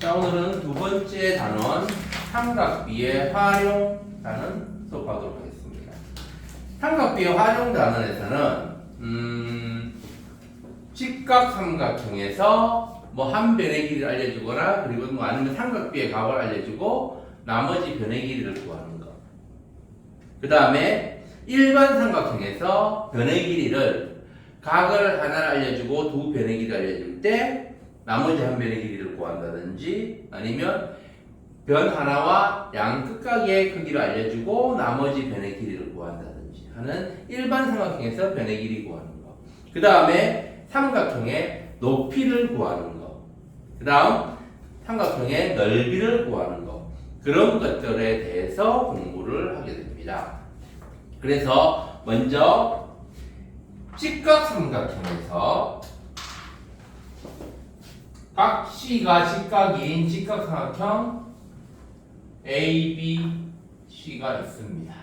자, 오늘은 두 번째 단원 삼각비의 활용 단원 수업하도록 하겠습니다. 삼각비의 활용 단원에서는 직각삼각형에서 뭐 한 변의 길이를 알려주거나 그리고 뭐 아니면 삼각비의 값을 알려주고 나머지 변의 길이를 구하는 거. 그 다음에 일반 삼각형에서 변의 길이를 각을 하나를 알려주고 두 변의 길이를 알려줄 때 나머지 한 변의 길이를 구한다든지 아니면 변 하나와 양 끝각의 크기를 알려주고 나머지 변의 길이를 구한다든지 하는 일반 삼각형에서 변의 길이 구하는 거. 그 다음에 삼각형의 높이를 구하는 거. 그 다음 삼각형의 넓이를 구하는 거. 그런 것들에 대해서 공부를 하게 됩니다. 그래서 먼저 직각삼각형에서 각 C가 직각인 직각삼각형 A, B, C가 있습니다.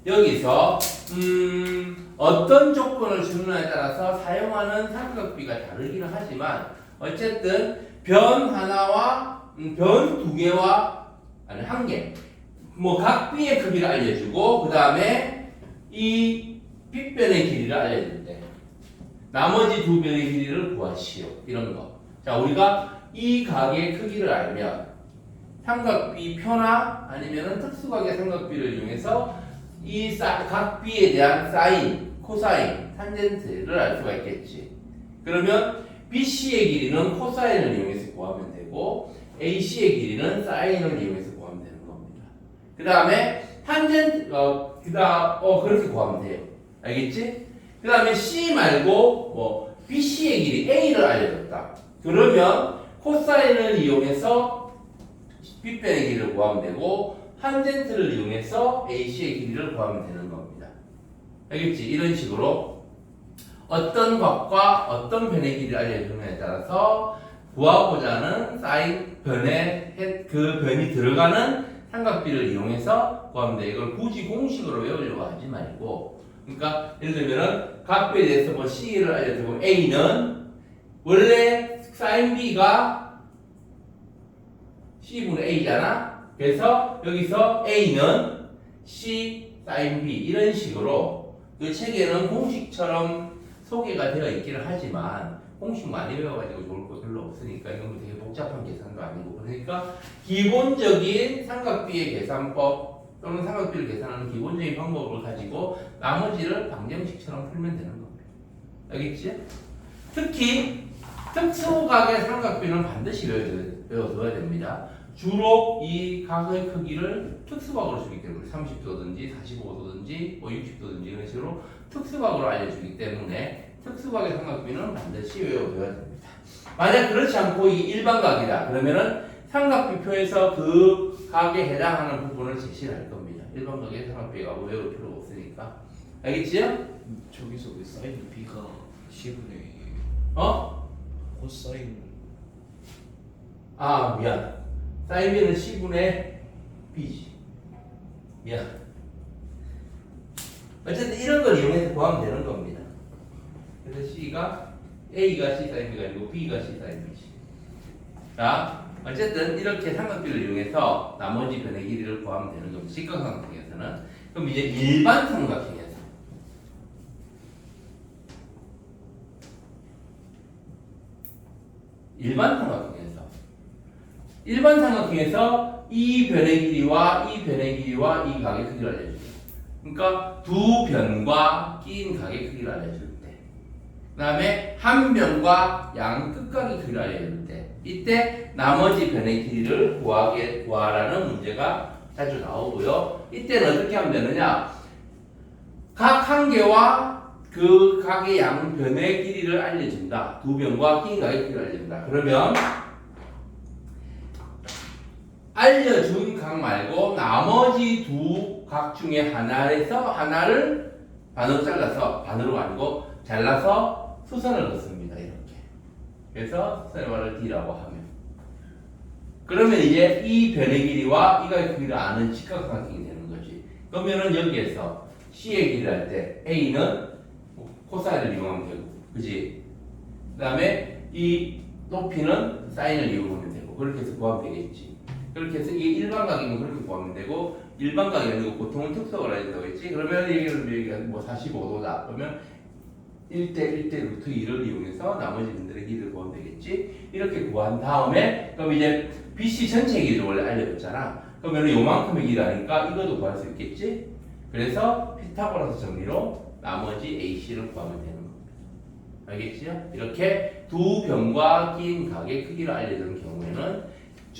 여기서 어떤 조건을 주느냐에 따라서 사용하는 삼각비가 다르기는 하지만 어쨌든 변 하나와 변 두 개와 아니 한 개, 뭐 각 B의 크기를 알려주고 그 다음에 이 빗변의 길이를 알려줄 때 나머지 두 변의 길이를 구하시오. 이런 거. 자, 우리가 이 각의 크기를 알면 삼각비 표나 아니면은 특수각의 삼각비를 이용해서 이 각 B에 대한 사인, 코사인, 탄젠트를 알 수가 있겠지. 그러면 BC의 길이는 코사인을 이용해서 구하면 되고 AC의 길이는 사인을 이용해서 구하면 되는 겁니다. 그 다음에 탄젠트, 그렇게 구하면 돼요. 알겠지? 그 다음에 C 말고 뭐 BC의 길이 A를 알려줬다. 그러면 코사인을 이용해서 빗변의 길이를 구하면 되고 탄젠트를 이용해서 AC의 길이를 구하면 되는 겁니다. 알겠지? 이런 식으로 어떤 값과 어떤 변의 길이를 알려주느냐에 따라서 구하고자 하는 사인 변의 그 변이 들어가는 삼각비를 이용해서 구하면 돼. 이걸 굳이 공식으로 외우려고 하지 말고, 그러니까 예를 들면은 각비에 대해서 뭐 C를 알려주고 A는 원래 사인 B가 C분의 A잖아. 그래서 여기서 A는 C 사인 B 이런 식으로 그 책에는 공식처럼 소개가 되어 있기는 하지만 공식 많이 외워가지고 좋을 거 별로 없으니까 이건 되게 복잡한 계산도 아니고 그러니까 기본적인 삼각비의 계산법 또는 삼각비를 계산하는 기본적인 방법을 가지고 나머지를 방정식처럼 풀면 되는 겁니다. 알겠지? 특히 특수각의 삼각비는 반드시 외워둬야 됩니다. 주로 이 각의 크기를 특수각으로 주기 때문에 30도든지 45도든지 60도든지 이런 식으로 특수각으로 알려주기 때문에 특수각의 삼각비는 반드시 외워둬야 됩니다. 만약 그렇지 않고 이 일반각이다 그러면은 삼각비표에서 그 각에 해당하는 부분을 제시를 할 겁니다. 일반각의 삼각비가 외울 필요가 없으니까. 알겠지요? 저기서 왜 사인 B가 C분의 코사인 미안. 사인 B는 C분의 B지. 미안. 어쨌든 이런 걸 이용해서 구하면 되는 겁니다. 그래서 C가 A가 C 사인 B가 아니고 B가 C 사인 B지. 자, 어쨌든 이렇게 삼각비를 이용해서 나머지 변의 길이를 구하면 되는 겁니다. 직각삼각형에서는. 그럼 이제 일반 삼각형에서 일반 삼각형에서 이 변의 길이와 이 변의 길이와 이 각의 크기를 알려줘요. 그러니까 두 변과 끼인 각의 크기를 알려줄 때, 그 다음에 한 변과 양 끝각의 크기를 알려줄 때, 이때 나머지 변의 길이를 구하라는 문제가 자주 나오고요. 이때는 어떻게 하면 되느냐? 각 한 개와 그 각의 양 변의 길이를 알려준다. 두 변과 끼인 각의 크기를 알려준다. 그러면 알려준 각 말고 나머지 두 각 중에 하나를 반으로 잘라서, 반으로 아니고 잘라서 수선을 넣습니다. 이렇게. 그래서 수선의 말을 D라고 하면. 그러면 이제 이 변의 길이와 이 각의 크기를 아는 직각삼각형이 되는 거지. 그러면은 여기에서 C의 길이를 할 때 A는 코사인을 이용하면 되고, 그지? 그 다음에 이 높이는 사인을 이용하면 되고 그렇게 해서 구하면 되겠지. 그렇게 해서 이게 일반각이면 그렇게 구하면 되고 일반각이 아니고 보통은 특수각을 해야 된다고 했지. 그러면 여기가 뭐 45도다. 그러면 1대 1대 루트 2를 이용해서 나머지 분들의 길이를 구하면 되겠지. 이렇게 구한 다음에 그럼 이제 BC 전체 길이를 원래 알려줬잖아. 그러면 요만큼의 길이라니까 이것도 구할 수 있겠지. 그래서 피타고라스 정리로 나머지 AC를 구하면 되는 겁니다. 알겠지요? 이렇게 두 변과 긴 각의 크기를 알려주는 경우에는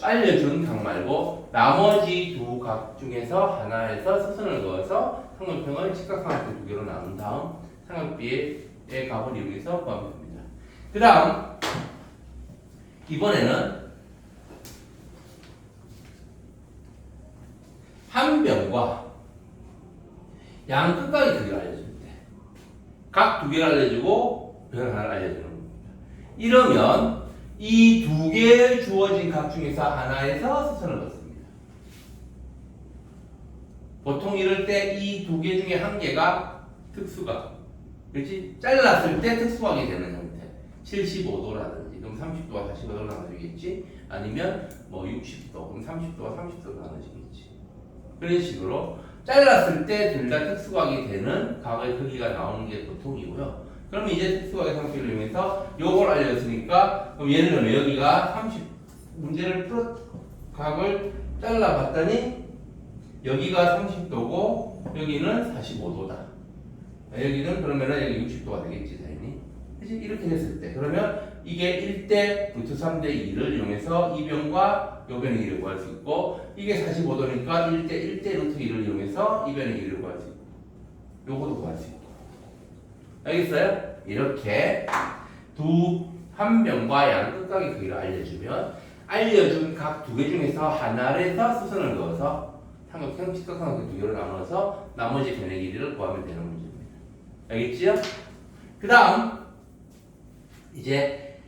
알려준 각 말고 나머지 두 각 중에서 하나에서 수선을 그어서 삼각형을 직각삼각형 두 개로 나눈 다음 삼각비의 값을 이용해서 구하면 됩니다. 그 다음 이번에는 한 변과 양 끝각의 크기를 알려줍니다. 각 두 개를 알려주고 변 하나를 알려주는 겁니다. 이러면 이 두 개 주어진 각 중에서 하나에서 수선을 그었습니다. 보통 이럴 때 이 두 개 중에 한 개가 특수각, 그렇지? 잘랐을 때 특수각이 되는 형태. 75도라든지, 그럼 30도와 45도로 나눠지겠지? 아니면 뭐 60도, 그럼 30도와 30도로 나눠지겠지. 그런 식으로 잘랐을 때 둘 다 특수각이 되는 각의 크기가 나오는 게 보통이고요. 그럼 이제 특수각의 상식을 이용해서 요걸 알려줬으니까 그럼 예를 들면 여기가 30 각을 잘라봤더니 여기가 30도고 여기는 45도다. 여기는 그러면은 여기 60도가 되겠지 당연히. 그치? 이렇게 됐을 때 그러면 이게 1대 루트 3대 2를 이용해서 이 변과 요 변의 길이를 구할 수 있고 이게 45도니까 1대 루트 2를 이용해서 이 변의 길이를 구할 수 있고 요거도 구할 수 있고. 알겠어요? 이렇게 한 변과 양 끝각의 크기를 알려주면 알려준 각 두 개 중에서 하나에서 수선을 넣어서 삼각형, 직각삼각형 두 개로 나눠서 나머지 변의 길이를 구하면 되는 문제입니다. 알겠지요? 그 다음 이제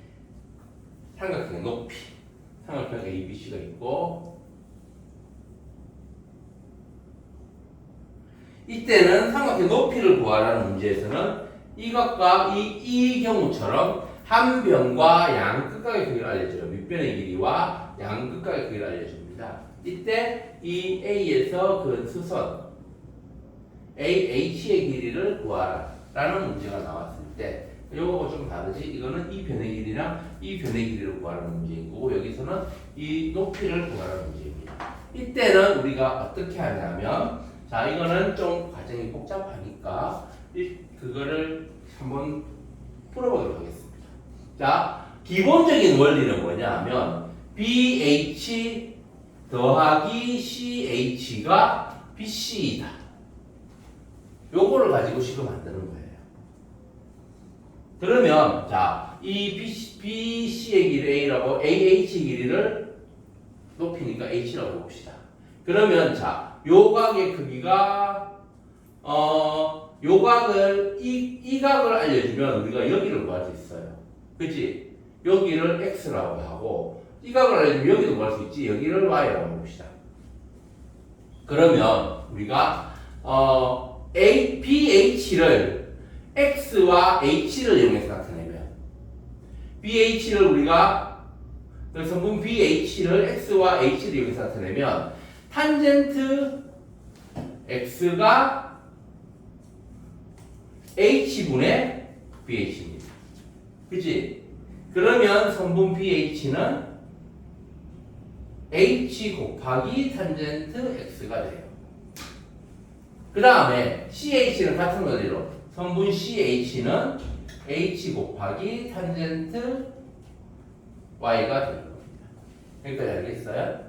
삼각형의 높이, 삼각형 ABC가 있고 이때는 삼각형 높이를 구하라는 문제에서는 이것과 이 경우처럼 한 변과 양 끝각의 크기를 알려줘요. 밑변의 길이와 양 끝각의 크기를 알려줍니다. 이때 이 A에서 그 수선 AH의 길이를 구하라 라는 문제가 나왔을 때 요거하고 좀 다르지. 이거는 이 변의 길이랑 이 변의 길이를 구하라는 문제인 거고 여기서는 이 높이를 구하라는 문제입니다. 이때는 우리가 어떻게 하냐면 자 이거는 좀 과정이 복잡하니까 그거를 한번 풀어보도록 하겠습니다. 자 기본적인 원리는 뭐냐 하면 BH 더하기 CH가 BC이다. 요거를 가지고 식을 만드는 거예요. 그러면 자, 이 BC의 길이 A라고 AH의 길이를 높이니까 H라고 봅시다. 그러면 자, 요 각의 크기가 요 각을 이 각을 알려주면 우리가 여기를 구할 수 있어요. 그렇지? 여기를 X라고 하고 이 각을 알려주면 여기도 구할 수 있지. 여기를 Y라고 봅시다. 그러면 우리가 BH를 X와 H를 이용해서 나타내면 BH를 우리가 성분 BH를 X와 H를 이용해서 나타내면 탄젠트 X가 H분의 BH입니다. 그치? 그러면 성분 BH는 H 곱하기 탄젠트 X가 돼요. 그 다음에 CH는 같은 거대로 성분 CH는 H 곱하기 탄젠트 Y가 되는 겁니다. 여기까지 알겠어요?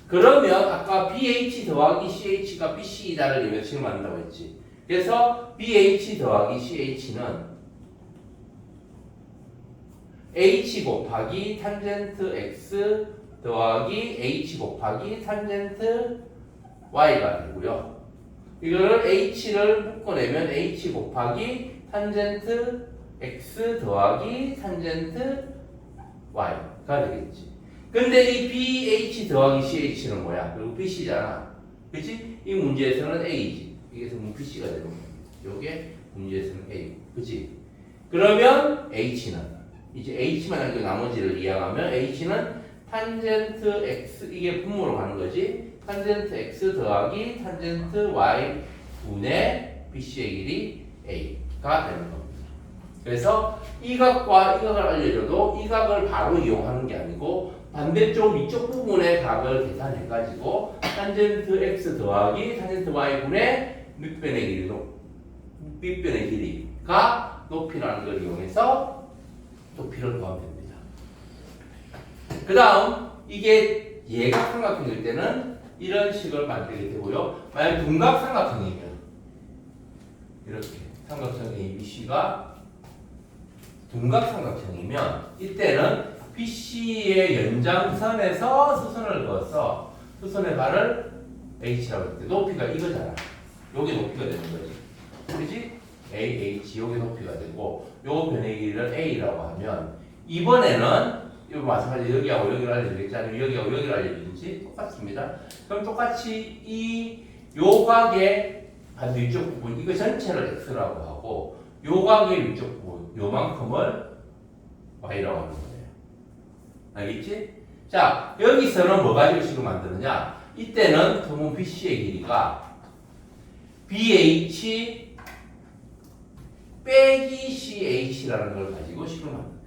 그러면 아까 BH 더하기 CH가 BC이다를 이용해서 식을 만든다고 했지. 그래서 BH 더하기 CH는 H 곱하기 탄젠트 X 더하기 H 곱하기 탄젠트 Y가 되고요. 이거를 H를 묶어내면 H 곱하기 탄젠트 X 더하기 탄젠트 Y가 되겠지. 근데 이 BH 더하기 CH는 뭐야? 그리고 BC잖아. 그치? 이 문제에서는 A지. 이게 성분 BC가 되는 겁니다. 요게 문제에서는 A. 그치? 그러면 H는 이제 h만 남기고 나머지를 이항하면 h는 탄젠트 x 이게 분모로 가는 거지. 탄젠트 x 더하기 탄젠트 y 분의 BC의 길이 a가 되는 겁니다. 그래서 이 각과 이 각을 알려줘도 이 각을 바로 이용하는 게 아니고 반대쪽 위쪽 부분의 각을 계산해가지고 탄젠트 x 더하기 탄젠트 y 분의 밑변의 길이가 높이라는 걸 이용해서 높이를 구하면 됩니다. 그 다음 이게 예각삼각형일 때는 이런 식을 만들게 되고요. 만약 둔각삼각형이면 이렇게 삼각형 ABC가 둔각삼각형이면 이때는 BC의 연장선에서 수선을 그어서 수선의 발을 H라고 할 때 높이가 이거잖아. 요게 높이가 되는 거지. 그렇지? AH 요게 높이가 되고 요 변의 길이를 A라고 하면 이번에는 이거 마찬가지로 여기하고 여기를 알려주겠지 아니면 여기하고 여기를 알려주든지 똑같습니다. 그럼 똑같이 이 요각의 반 위쪽 부분 이거 전체를 X라고 하고 요각의 위쪽 부분 요만큼을 Y라고 하는 거예요. 알겠지? 자 여기서는 뭐 가지고 식을 만드느냐 이때는 그러면 BC의 길이가 BH 빼기 CH라는 걸 가지고 식을 만듭니다.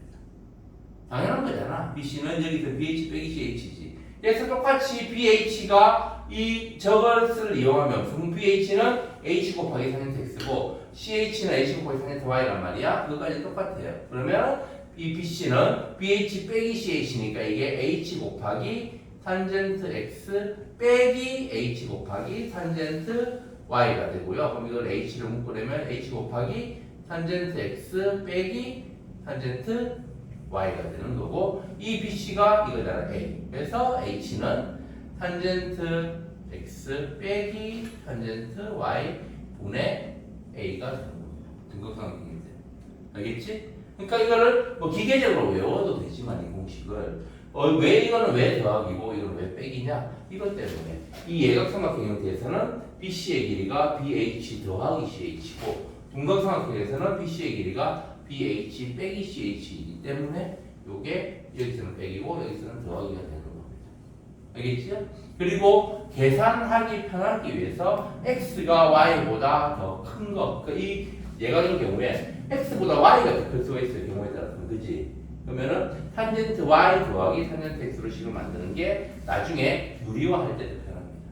당연한 거잖아. BC는 여기서 BH 빼기 CH지. 그래서 똑같이 BH가 이 저것을 이용하면 그럼 BH는 H 곱하기 탄젠트 X고 CH는 H 곱하기 탄젠트 Y란 말이야. 그것까지 똑같아요. 그러면 이 BC는 BH 빼기 CH니까 이게 H 곱하기 탄젠트 X 빼기 H 곱하기 탄젠트 Y가 되고요. 그럼 이걸 H를 묶으려면 H 곱하기 탄젠트 X 빼기 탄젠트 Y가 되는 거고 이 BC가 이거잖아 A. 그래서 H는 탄젠트 X 빼기 탄젠트 Y 분의 A가 되는 겁니다. 등급삼각형인데 알겠지? 그러니까 이거를 뭐 기계적으로 외워도 되지만 이 공식을 왜 이거는 왜 더하기고 이거는 왜 빼기냐 이것 때문에 이 예각삼각형 형태에서는 BC의 길이가 BH 더하기 CH고 둔각삼각형에서는 BC의 길이가 BH 빼기 CH이기 때문에 요게 여기서는 빼기고 여기서는 더하기가 되는 겁니다. 알겠죠? 그리고 계산하기 편하기 위해서 X가 Y보다 더 큰 거, 그러니까 이 예각의 경우에 X보다 Y가 더 클 수가 있어요. 경우에 따라서는 그지? 그러면은 탄젠트 Y 더하기 탄젠트 X로 식을 만드는 게 나중에 유리화할 때도 편합니다.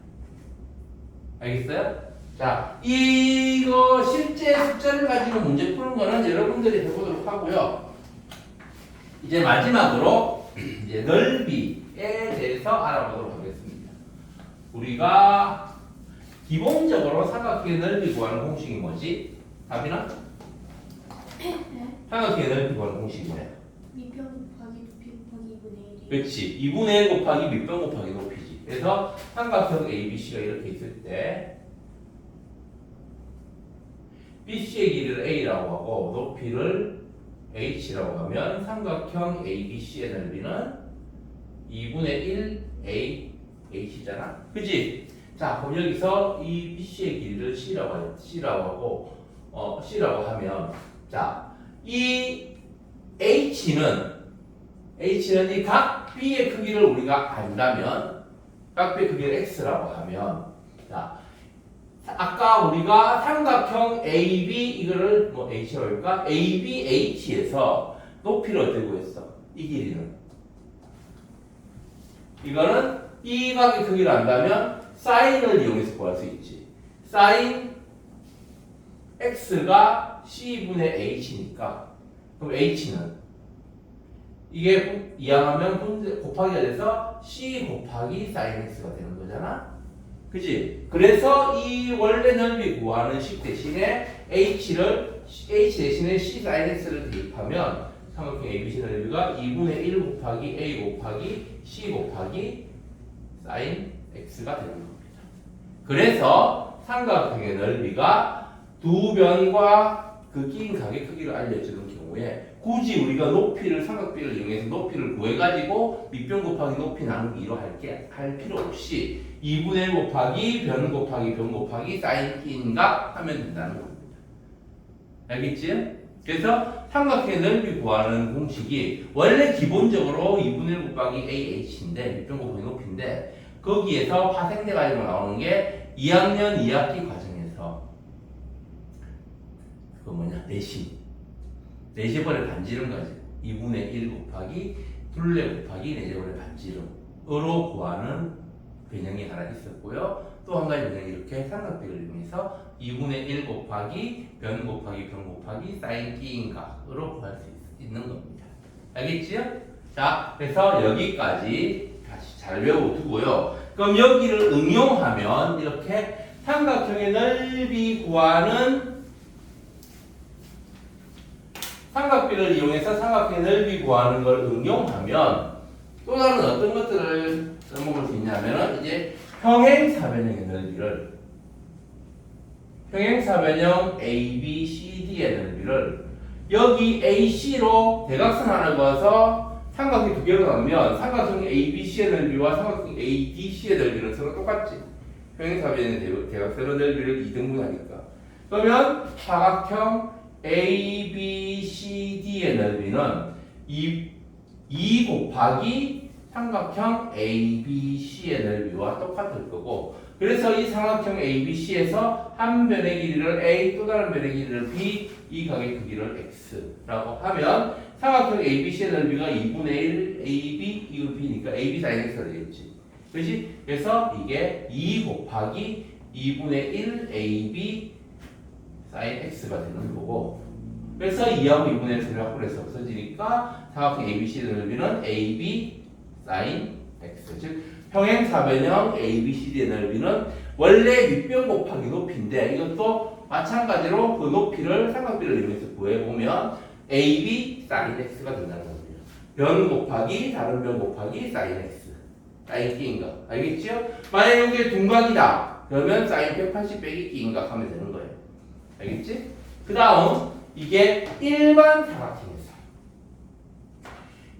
알겠어요? 자, 이거 실제 숫자를 가지고 문제 푸는 거는 여러분들이 해보도록 하고요. 이제 마지막으로 이제 넓이에 대해서 알아보도록 하겠습니다. 우리가 기본적으로 삼각형의 넓이 구하는 공식이 뭐지? 답이나? 삼각형의 넓이 구하는 공식이 뭐야? 밑변 곱하기 높이 곱하기 2분의 1이 그렇지. 2분의 1 곱하기 밑변 곱하기 높이지. 그래서 삼각형 ABC가 이렇게 있을 때 BC의 길이를 A라고 하고 높이를 H라고 하면 삼각형 ABC의 넓이는 2분의 1 H잖아. 그치? 자, 그럼 여기서 이 BC의 길이를 C라고 하면 자, 이 H는 이 각 B의 크기를 우리가 안다면 각 B의 크기를 X라고 하면 자, 아까 우리가 삼각형 AB 이거를 뭐 H라고 할까? ABH에서 높이를 어떻게 구했어? 이 길이는 이거는 이 각의 크기를 안다면 사인을 이용해서 구할 수 있지. 사인 X가 C분의 H니까 그럼 H는 이게 이항하면 곱하기가 돼서 C 곱하기 사인 X가 되는 거잖아. 그지? 그래서 이 원래 넓이 구하는 식 대신에 H 대신에 C sin X를 대입하면 삼각형 ABC 넓이가 2분의 1 곱하기 A 곱하기 C 곱하기 sin X가 되는 겁니다. 그래서 삼각형의 넓이가 두 변과 그 끼인 각의 크기를 알려주는 경우에 굳이 우리가 높이를 삼각비를 이용해서 높이를 구해가지고 밑변 곱하기 높이 나누기로 할 필요 없이 2분의 1 곱하기 변 곱하기 사인 끼인 각 하면 된다는 겁니다. 알겠지? 그래서 삼각형의 넓이 구하는 공식이 원래 기본적으로 2분의 1 곱하기 AH인데, 6변 곱하기 높이인데, 거기에서 파생돼가지고 나오는 게 2학년 2학기 과정에서 내시번의 반지름 가지고 2분의 1 곱하기 둘레 곱하기 내시번의 반지름으로 구하는 변형이 하나 있었고요. 또 한 가지 변형이 이렇게 삼각비를 이용해서 2분의 1 곱하기 변 곱하기 사인 끼인각으로 구할 수 있는 겁니다. 알겠지요? 자, 그래서 여기까지 다시 잘 외워두고요. 그럼 여기를 응용하면 이렇게 삼각형의 넓이 구하는 삼각비를 이용해서 삼각형의 넓이 구하는 걸 응용하면 또 다른 어떤 것들을 써먹을 수 있냐면은 이제 평행사변형의 넓이를 평행사변형 ABCD의 넓이를 여기 AC로 대각선 하나 그어서 삼각형 두 개로 나누면 삼각형 ABC의 넓이와 삼각형 ADC의 넓이는 서로 똑같지. 평행사변형 대각선의 넓이를 2등분하니까. 그러면 사각형 ABCD의 넓이는 2 곱하기 삼각형 ABC의 넓이와 똑같을 거고, 그래서 이 삼각형 ABC에서 한 변의 길이를 A, 또 다른 변의 길이를 B, 이 각의 크기를 X라고 하면 삼각형 ABC의 넓이가 2분의 1 AB, 이거 B니까 AB sin X가 되겠지. 그렇지? 그래서 이게 2 곱하기 2분의 1 AB sin X가 되는 거고, 그래서 2하고 2분의 1 소리 확분해서 없어지니까 삼각형 ABC의 넓이는 AB sin X, 즉 평행사변형 ABCD의 넓이는 원래 밑변 곱하기 높이인데 이것도 마찬가지로 그 높이를 삼각비를 이용해서 구해보면 AB sin X가 된다는 겁니다. 변 곱하기 다른 변 곱하기 sin X, sin 끼인각. 알겠죠? 만약에 이게 둔각이다 그러면 sin 180 빼기 끼인각 하면 되는 거예요. 알겠지? 그 다음 이게 일반 사각형에서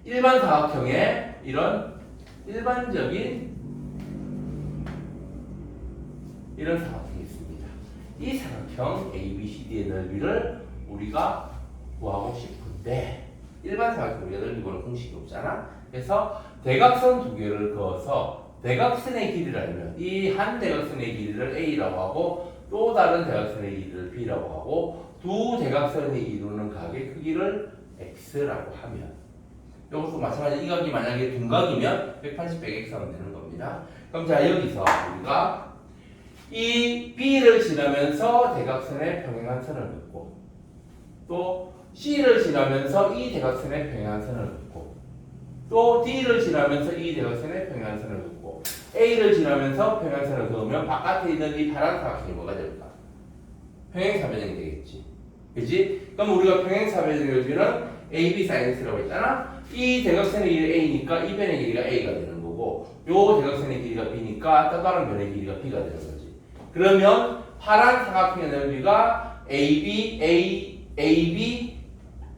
일반 사각형에 이런 일반적인 이런 사각형이 있습니다. 이 사각형 ABCD의 넓이를 우리가 구하고 싶은데 일반 사각형 우리가 넓이 구하는 공식이 없잖아. 그래서 대각선 두 개를 그어서 대각선의 길이를 알면 이 한 대각선의 길이를 A라고 하고 또 다른 대각선의 길이를 B라고 하고 두 대각선이 이루는 각의 크기를 X라고 하면 이것도 마찬가지. 이 각이 만약에 둔각이면 180 빼기 X 하면 되는 겁니다. 그럼 자 여기서 우리가 이 B를 지나면서 대각선의 평행한 선을 긋고 또 C를 지나면서 이 대각선의 평행한 선을 긋고 또 D를 지나면서 이 대각선의 평행한 선을 긋고 A를 지나면서 평행한 선을 그으면 바깥에 있는 이 파란 사각형이 뭐가 될까? 평행사변형이 되겠지. 그치? 그럼 우리가 평행사변형의 넓이는 AB sin X라고 했잖아. 이 대각선의 길이 A니까 이 변의 길이가 A가 되는 거고 요 대각선의 길이가 B니까 또 다른 변의 길이가 B가 되는 거지. 그러면 파란 사각형의 넓이가 AB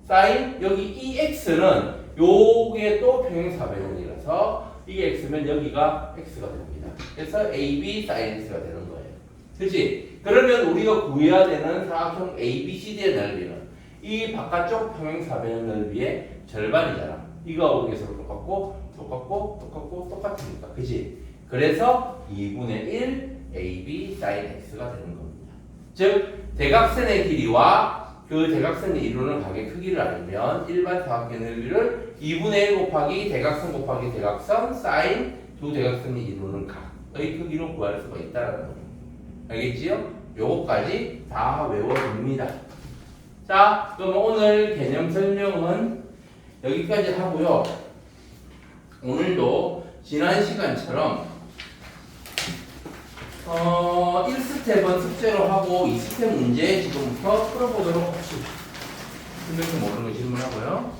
sin 여기 이 X는 요게 또 평행사변형이라서 이게 X면 여기가 X가 됩니다. 그래서 AB sin X가 되는 거예요. 그치? 그러면 우리가 구해야 되는 사각형 ABCD의 넓이는 이 바깥쪽 평행사변형 넓이의 절반이잖아. 이거 여기서 똑같으니까. 그치? 그래서 2분의 1 AB sin X가 되는 겁니다. 즉 대각선의 길이와 그 대각선이 이루는 각의 크기를 알면 일반 사각형 넓이를 2분의 1 곱하기 대각선 곱하기 대각선 sin 두 대각선이 이루는 각의 크기로 구할 수가 있다는 겁니다. 알겠지요? 요거까지 다 외워둡니다. 자, 그럼 오늘 개념 설명은 여기까지 하고요. 오늘도 지난 시간처럼 1스텝은 숙제로 하고 2스텝 문제 지금부터 풀어보도록 합시다. 선생님 모르는 거 질문하고요.